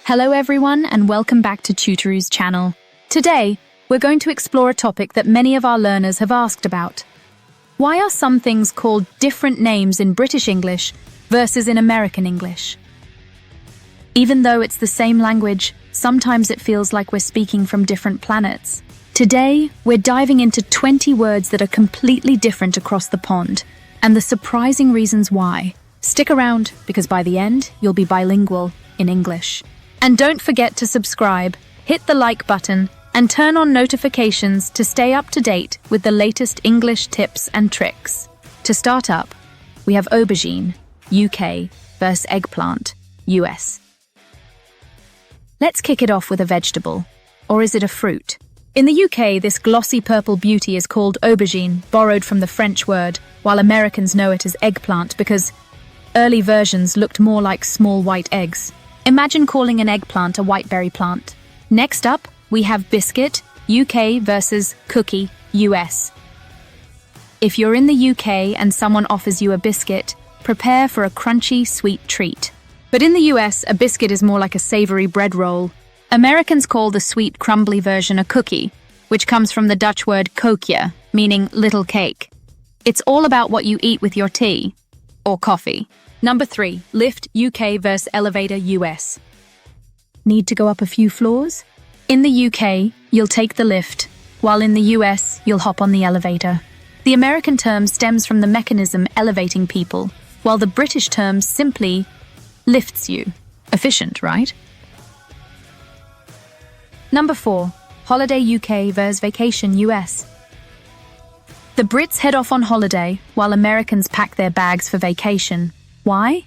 Hello everyone and welcome back to TUTOROU's channel. Today, we're going to explore a topic that many of our learners have asked about. Why are some things called different names in British English versus in American English? Even though it's the same language, sometimes it feels like we're speaking from different planets. Today, we're diving into 20 words that are completely different across the pond, and the surprising reasons why. Stick around, because by the end, you'll be bilingual in English. And don't forget to subscribe, hit the like button, and turn on notifications to stay up to date with the latest English tips and tricks. To start up, we have aubergine, UK, versus eggplant, US. Let's kick it off with a vegetable. Or is it a fruit? In the UK, this glossy purple beauty is called aubergine, borrowed from the French word, while Americans know it as eggplant because early versions looked more like small white eggs. Imagine calling an eggplant a whiteberry plant. Next up, we have biscuit, UK versus cookie, US. If you're in the UK and someone offers you a biscuit, prepare for a crunchy, sweet treat. But in the US, a biscuit is more like a savory bread roll. Americans call the sweet, crumbly version a cookie, which comes from the Dutch word koekje, meaning little cake. It's all about what you eat with your tea or coffee. Number 3, lift, UK versus elevator, US. Need to go up a few floors? In the UK, you'll take the lift, while in the US, you'll hop on the elevator. The American term stems from the mechanism elevating people, while the British term simply lifts you. Efficient, right? Number 4, holiday UK versus vacation US. The Brits head off on holiday, while Americans pack their bags for vacation. Why?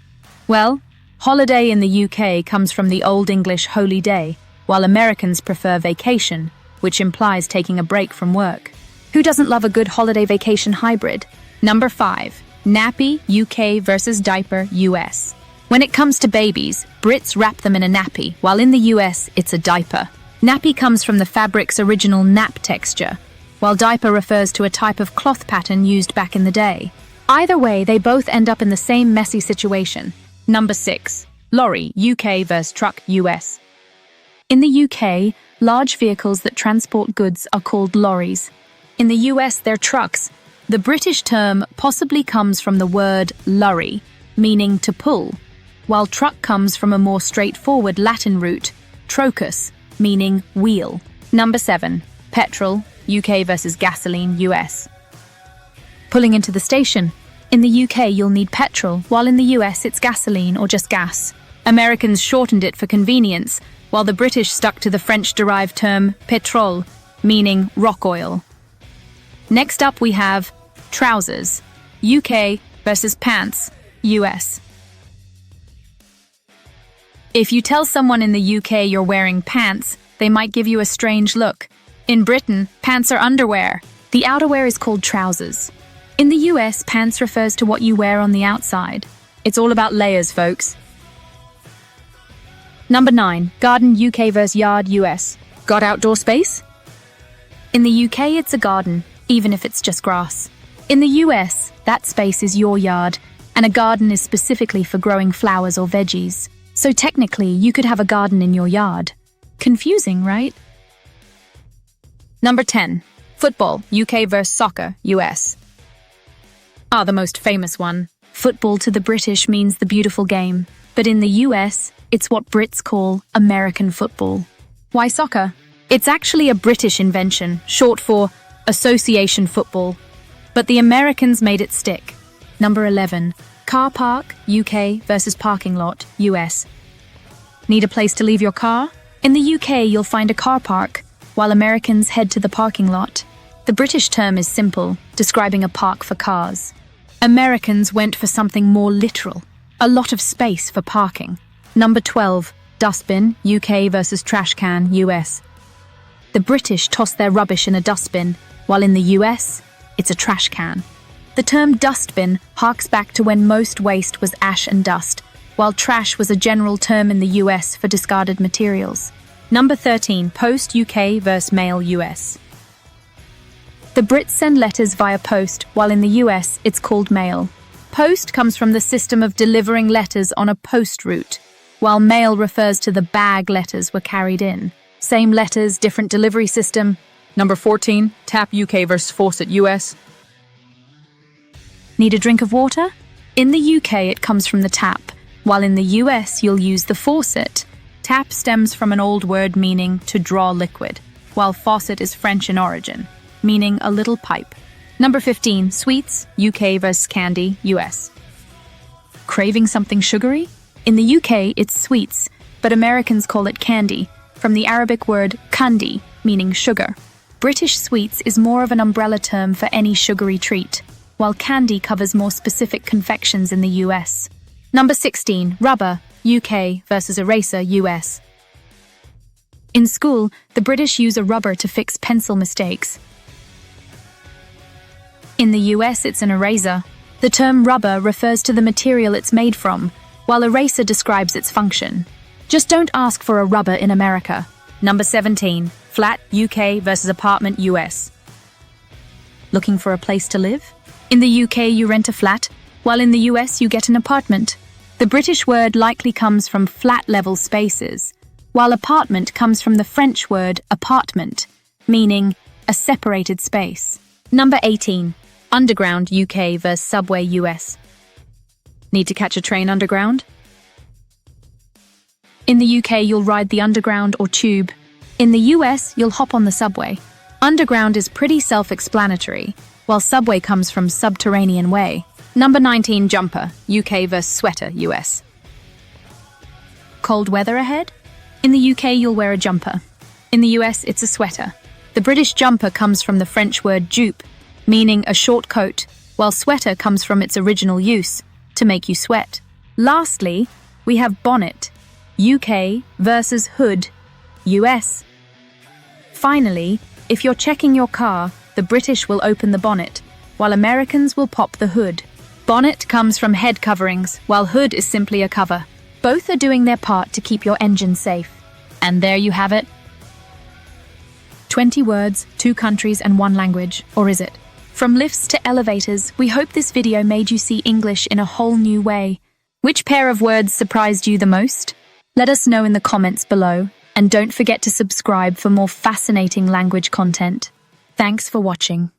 Well, holiday in the UK comes from the Old English holy day, while Americans prefer vacation, which implies taking a break from work. Who doesn't love a good holiday vacation hybrid? Number 5, nappy, UK versus diaper, US. When it comes to babies, Brits wrap them in a nappy, while in the US, it's a diaper. Nappy comes from the fabric's original nap texture, while diaper refers to a type of cloth pattern used back in the day. Either way, they both end up in the same messy situation. Number 6, lorry, UK versus truck, US. In the UK, large vehicles that transport goods are called lorries. In the US, they're trucks. The British term possibly comes from the word lurry, meaning to pull, while truck comes from a more straightforward Latin root, trocus, meaning wheel. Number 7, petrol, UK versus gasoline, US. Pulling into the station. In the UK, you'll need petrol, while in the US, it's gasoline or just gas. Americans shortened it for convenience, while the British stuck to the French-derived term Petrol, meaning rock oil. Next up, we have trousers, UK versus pants, US. If you tell someone in the UK you're wearing pants, they might give you a strange look. In Britain, pants are underwear. The outerwear is called trousers. In the US, pants refers to what you wear on the outside. It's all about layers, folks. Number 9, garden, UK versus yard, US. Got outdoor space? In the UK, it's a garden, even if it's just grass. In the US, that space is your yard, and a garden is specifically for growing flowers or veggies. So technically, you could have a garden in your yard. Confusing, right? Number 10, football, UK versus soccer, US. The most famous one. Football to the British means the beautiful game, but in the US, it's what Brits call American football. Why soccer? It's actually a British invention, short for association football, but the Americans made it stick. Number 11, car park, UK versus parking lot, US. Need a place to leave your car? In the UK, you'll find a car park, while Americans head to the parking lot. The British term is simple, describing a park for cars. Americans went for something more literal, a lot of space for parking. Number 12, dustbin, UK versus trash can, US. The British toss their rubbish in a dustbin, while in the US, it's a trash can. The term dustbin harks back to when most waste was ash and dust, while trash was a general term in the US for discarded materials. Number 13, post, UK versus mail, US. The Brits send letters via post, while in the US, it's called mail. Post comes from the system of delivering letters on a post route. while mail refers to the bag letters were carried in. Same letters, different delivery system. Number 14, tap UK versus faucet US. Need a drink of water? In the UK, it comes from the tap, while in the US, you'll use the faucet. Tap stems from an old word meaning to draw liquid, while faucet is French in origin, meaning a little pipe. Number 15, sweets, UK versus candy, US. Craving something sugary? In the UK, it's sweets, but Americans call it candy, from the Arabic word kandi, meaning sugar. British sweets is more of an umbrella term for any sugary treat, while candy covers more specific confections in the US. Number 16, rubber, UK versus eraser, US. In school, the British use a rubber to fix pencil mistakes. In the US, it's an eraser. The term rubber refers to the material it's made from, while eraser describes its function. Just don't ask for a rubber in America. Number 17, flat, UK versus apartment, US. Looking for a place to live? In the UK, you rent a flat, while in the US, you get an apartment. The British word likely comes from flat-level spaces, while apartment comes from the French word appartement, meaning a separated space. Number 18, underground, UK versus subway, US. Need to catch a train underground? In the UK, you'll ride the underground or tube. In the US, you'll hop on the subway. Underground is pretty self-explanatory, while subway comes from subterranean way. Number 19, jumper, UK versus sweater, US. Cold weather ahead? In the UK, you'll wear a jumper. In the US, it's a sweater. The British jumper comes from the French word jupe, meaning a short coat, while sweater comes from its original use, to make you sweat. Lastly, we have bonnet, UK versus hood, US. Finally, if you're checking your car, the British will open the bonnet, while Americans will pop the hood. Bonnet comes from head coverings, while hood is simply a cover. Both are doing their part to keep your engine safe. And there you have it. 20 words, 2 countries and 1 language, or is it? From lifts to elevators, we hope this video made you see English in a whole new way. Which pair of words surprised you the most? Let us know in the comments below, and don't forget to subscribe for more fascinating language content. Thanks for watching.